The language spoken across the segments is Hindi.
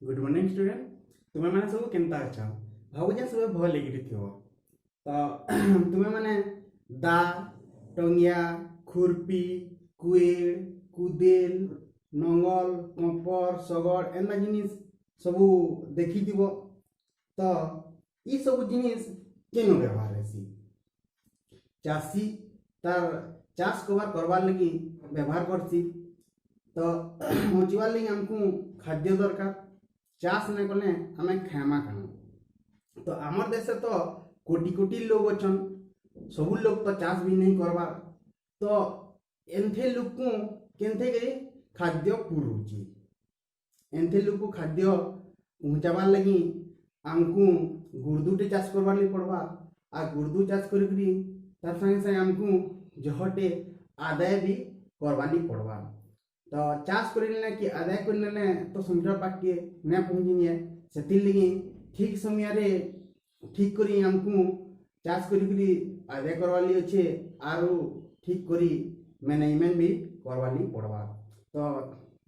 Good morning student. तुम्हें मैंने सब केनता अच्छा भावुजे सब भल लेकिन थो तो तुम्हें मैंने दा टंगिया खुरपी कुएड़ कुदेल नंगल कंपर सगड़ एना जिनिस सबू देखी तो ई सब जिनिस केन व्यवहार है चाषी तार चाष करवार लगी व्यवहार करसी तो बचिवार लगी आमको खाद्य दरकार चाष नहीं कले आम खामा खाना तो आमर देश तो कोटी कोटी लोग अच्छन सबू लोग तो चाष भी नहीं करवार तो एंथे लोग को केंथे करी खाद्य पुरुची एंथे लोग को खाद्य पहुँचाबार लगी आमको गुर्दुटे चाष करवार लगी पड़वा आ गुर्दु चाष करी तार संगे संगे आमको जहटे आदाय भी करवार लगी पड़वा तो चाष कर कि आदाय कर तो समुद्र पाके न पहुँची से लगी ठीक समय रे ठीक करी आमको चाष करी आदाय करवाली अच्छे आरु ठीक करी मैनेजमेंट भी करवाली पड़वा तो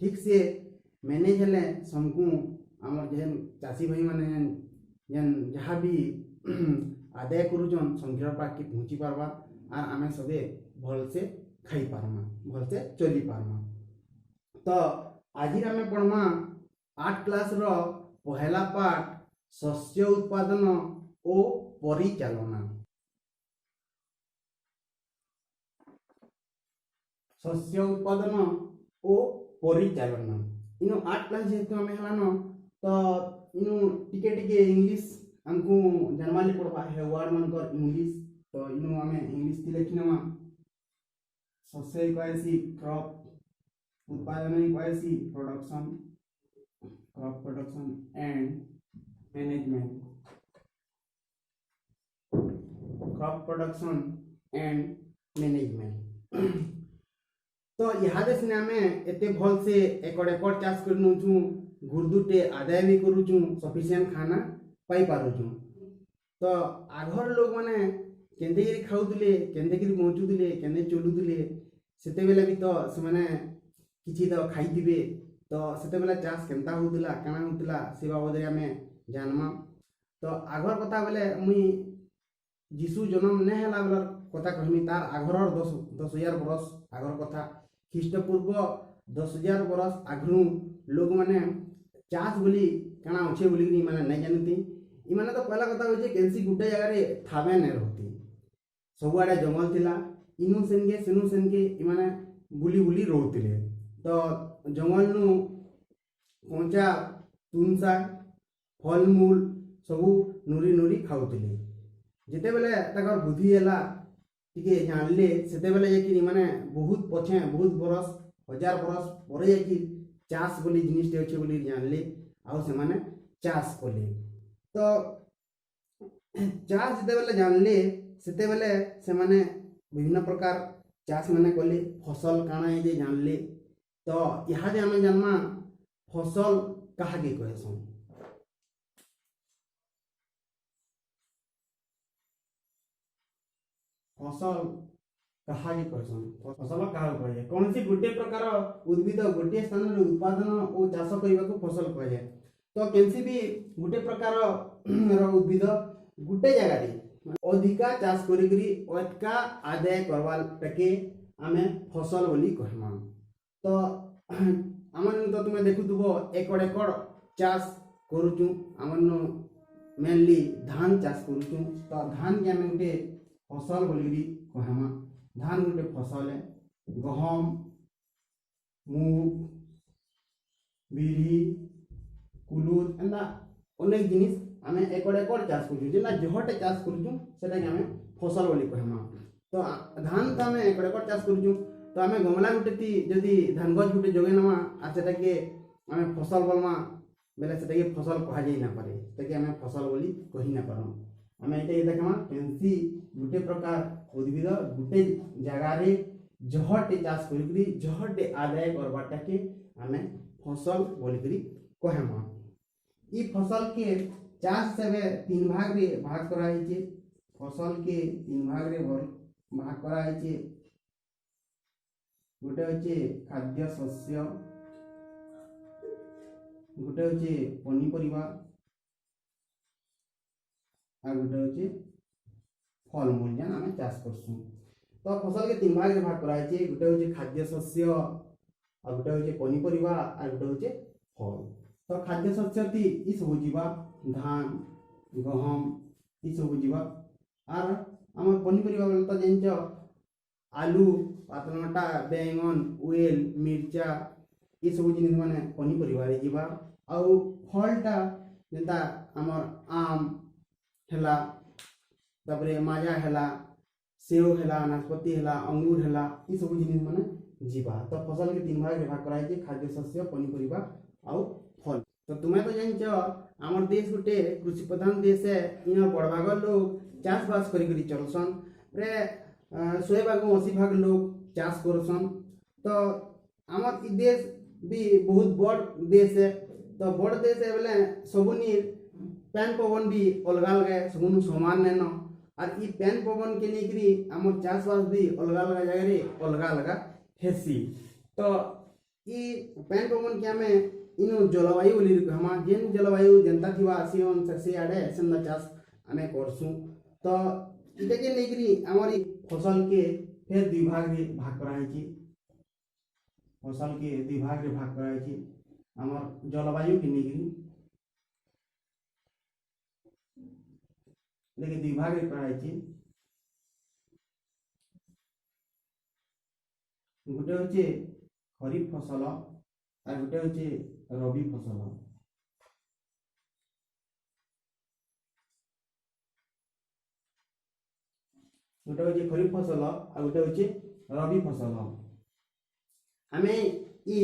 ठीक से मैनेज हेले समकु आमर जेन चाषी भाई माने जेन जहाँ भी आदाय करुचन समुद्र पाके पहुँची पार्बा आर आमे सबे भल से खाई पारमा भल से चली पारमा तो आज आम पढ़मा 8 क्लास रो पहला पाठ शस्य उत्पादन ओ परिचालना। शस्य उत्पादन ओ परिचालना इनो 8 क्लास जेहेतु आम हेलानो तो इनो टिके टिके इंग्लिश हमको जानवाली पड़वा है वर्ड मनकर इंग्लिश तो इनो आम इंग्लिश लिखिनमा शस्य कहसी क्रॉप उत्पादन कहसी production crop production and management crop production and management तो यहाँ देश ने आम एते भल से एकड़ एकड़ चाष कर नौचु गुर्दुटे आदाय भी करुचु सफिशिएंट खाना पाई पारुचु तो आघर लोग माने केंदे खाऊले केंदे पहुँचुले केंदे चलुले सेते बेले भी तो से किसी तो खाई तो सेते बेले चाष केनता होतला काना होतला से बाबद आम जानमा तो आघर कथा बेले मुई जीशु जन्म नहीं है बेला कथा कहमी तार आघर 10,000 बरस आघर कथा ख्रीष्टपूर्व 10,000 बरस आघु लोग माने चाष बोली काना अच्छे बोली माने नहीं जानती इमाने तो पहला कथा हो कैंसी गुटे जगह थावे नहीं रहती सबुआड़े जंगल थिला इनु सेनके सेनु सेनके इमाने बुली बुली रोते तो जंगल नु कंचा तुन शाग फलमूल सबू नुरी नुरी खाऊले जिते बेले तकर बुद्धि है टिके जानले सेते बेले जाकि माने बहुत पछे बहुत बरस 1000 बरस पर जाकि चाष बोली जिनिसटे अच्छे बोली जानले आउ से माने चाष कले तो चाष जिते बेले जानले सेते बेले से माने विभिन्न प्रकार चाष माने कले फसल काना है जे जानले तो यहाँ जे आम जानमा फसल कहा के कहसन फसल कहा के कहसन फसल कहा कहे कौन सी गोटे प्रकार उद्भिद गोटे स्थान रे उत्पादन और चाष करने को फसल कह जाए तो कैंसी भी गोटे प्रकार उद्भिद गोटे जगह अधिका चाष करी अधिका आदाय करवा टके आमे फसल बोली कहमा तो आमन तो तुम देखुथबो एकड़ एकड़ चाष करुचु आमन मेनली धान चाष करुचु तो धान के आमे गोटे फसल बोली कहमा धान गोटे फसल है गहम मूग बिरी कुलुद एंदा अनेक जिनिस आम एकड़ एकड़ चाष करुचु जेना जहटे चाष करुचु सेटा के आमे फसल बोली कहमा तो धान तो आम एकड़ एकड़ चाष करुचु तो आम गमला गुटे थी जदि धान गज गुटे जगे नमा आर से आम फसल बोलमा बेले से फसल कह जाई ना पारे से आम फसल बोली कही ना पार आम ये देखमा कैंसी गोटे प्रकार उद्भिद गोटे जगार जहटे चाष करी जहटे आदाय करवाटा के आम फसल बोलिकी कहमा ई फसल के चाष से 3 भाग रे भाग कराई फसल के 3 भाग रे भाग कराई गोटे हे खाद्य शस्य गोटे हूँ पनीपरिया आ गोटे हूँ फलमूल जेन आम चाष करसूँ। तो फसल के तीन भाग में भाग कराई, गोटे हूँ खाद्य शस्य आ गोटे हूँ पनीपरिया आ गोटे हूँ फल। तो खाद्य शस्य थी ई सब जीवा धान गहम ई सब जीवा आर आम पनीपरिया बोले तो जान आलू पातलघंटा बैंगन उएल मिर्चा ये सब जिन मैंने पनीपरिया जीवा। आउ फलटा जेनता आमर आम हैला तापरे माजा हैला सेव हैला नाशपाती हैला अंगूर हैला ये सब जिन मैंने जीवा। तो फसल के तीन भाग में भाग कराई, खाद्य शस्य पनीपरिया आउ फल। तो तुम्हें तो जान आमर देश गोटे कृषि प्रधान देश है, इन बड़ भाग लोग चाष बास करी चलसन। रे 100 भाग 80 भाग लोग चाष करसन। तो आमर इ देश भी बहुत बड़ देश है। तो बड़ देश है बोले सबुनी पैन पवन भी अलग अलग है, सबुन समान नहीं न। और इ पैन पवन के लेकरी आमर चाष बास भी अलग अलग जगह रे अलग अलग हेसी। तो इ पैन पवन के हमें इन जलवायु बोली हमा जेन जलवायु जनता थिवा आसीन से आड़े सेंदा चाष आमे करसु। तो इटा के लेकरी आमर फसल के फिर दुई भाग में भाग कराई, फसल के दुई भाग में भाग कराई आमर जलवायु के लेकरी लेकिन दुई भाग में कराई। गोटे हूँ खरीफ फसल और गोटे हूँ रबी फसल। गोटे हूँ खरीफ फसल और गोटे हूँ रबी फसल। आम इ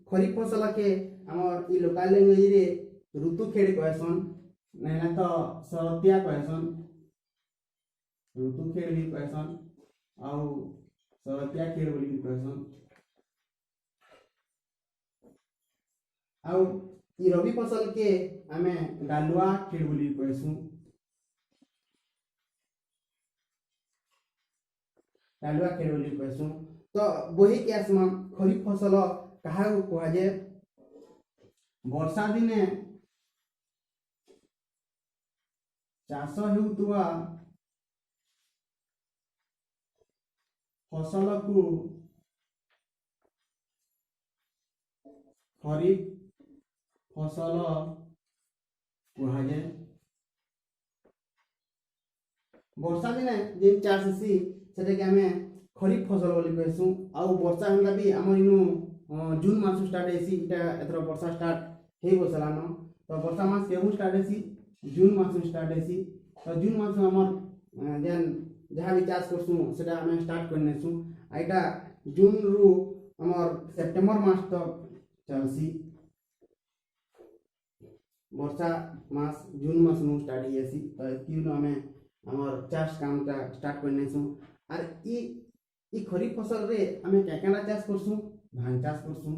खरीफ फसल के आमर इ लोकल लैंग्वेज रे ऋतु खेड़ कहसन, नहीं तो शरतिया कहसन, ऋतु खेड़ भी कहसन आउ शरतिया खेड़ बोली कहसन। आउ इ रबी फसल के आमे डालुआ खेड़ बोली कहसु, डालुआ खेड़ बोली कहसु। तो वही के आसमान खरीफ फसल कहा कह जाए वर्षा दिने चाष हेउतुवा फसल को खरीफ फसल कह जाए। वर्षा दिने जेन चाष हेसी सेटा के आमे खरीफ फसल बोली कहसु। आउ वर्षा होला भी आमर इनु जून मास स्टार्ट हेसी, इटा एथरो वर्षा स्टार्ट हे बसलान। तो वर्षा मास केहू स्टार्ट हेसी जून मास स्टार्ट हेसी। तो जून मास आमर जेन जहाँ भी चाष करसु सेटा आमे स्टार्ट करनेसु। आइटा जून रु आमर सेप्टेम्बर मास तक चलसी। वर्षा मास जून मास नु स्टार्ट हेसी। तो एतिनु आमे आमर चाष काम ता स्टार्ट करनेसु। और इ खरीफ फसल रे आमे क्या चाष करसु, धान चाष करसु,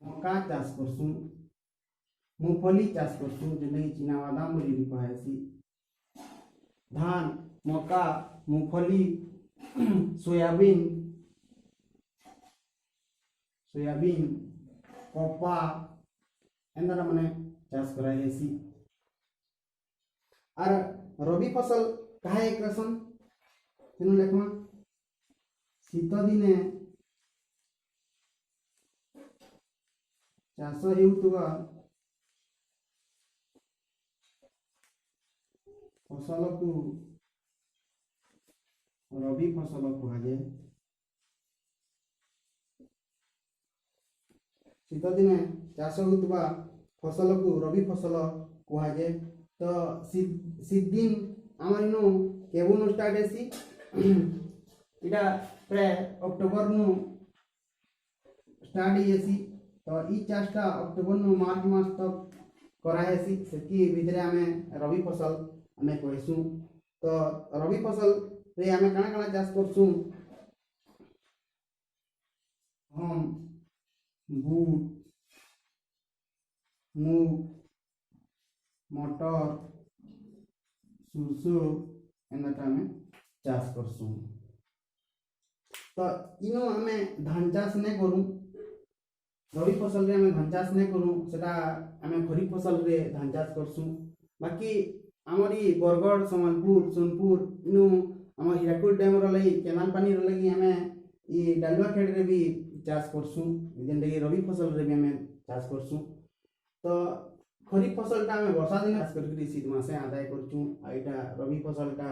मक्का चाष करसु, मूंगफली चाष करसु जेने चीना बादाम बोली कहसी। धान मक्का मूंगफली सोयाबीन कपा एंदा माने चाष कराई हेसी। और रबी फसल कहा एक रसन तेनु लेखमा शीत दिने चाष हेउतुवा फसल को रबी फसल कह जाए। शीत दिने चाष होउतुवा फसल को रबी फसल कह जाए। तो शीत दिन आमर इनु केबुन स्टार्ट हेसी इटा प्राय अक्टोबर नु स्टार्ट हेसी। तो इ चाषटा अक्टोबर नु मार्च मास तक करा हेसी, सेकी भितरे आमे रबी फसल आमे कहसु। तो रबी फसल रे आमे काना चाष करसु हम बूट मूग मटर सुरसो एनाटा आमे चाष करसु। तो इनो आमे धान चाष नहीं करूँ, रबी फसल रे आम धान चाष नहीं करूँ सेटा आम खरीफ फसल रे धान चाष करसूँ। बाकी आमर ई बरगढ़ संबलपुर सोनपुर इनु आम हीराकुद डैम लगी केनाल पानी लगी आम ई डालुआ खेड़ रे भी चाष करसूँ जेनटा कि रबी फसल रे भी आम चाष करसूँ। तो खरीफ फसल टा आम वर्षा दिन चाष करके शीत मासे आदाय करछूँ आ इटा रबी फसल टा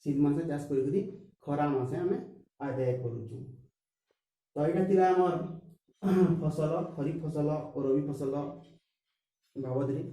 शीत मासे चाष करके खरा मासे आम आदाय करूँ। तो यहाँ थिला आमर फसल खरीफ फसल और रबी फसल बाबद रे।